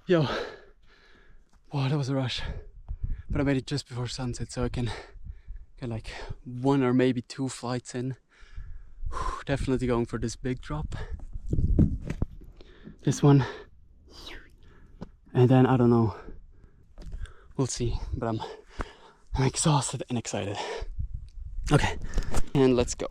Yo, wow, that was a rush. But I made it just before sunset, so I can get like 1 or maybe 2 flights in. Whew, definitely going for this big drop. This one. And then I don't know. We'll see. But I'm exhausted and excited. Okay, and let's go.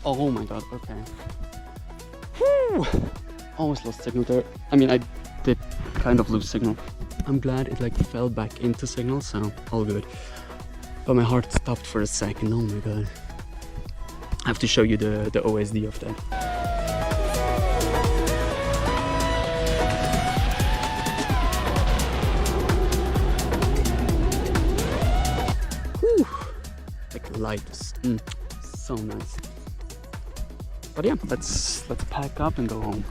Oh my god, okay. Whew. Almost lost signal there. I mean, I did kind of lose signal. I'm glad it like fell back into signal, so all good. But my heart stopped for a second, oh my god. I have to show you the OSD of that. Whew. Like light, so nice. But yeah, let's pack up and go home.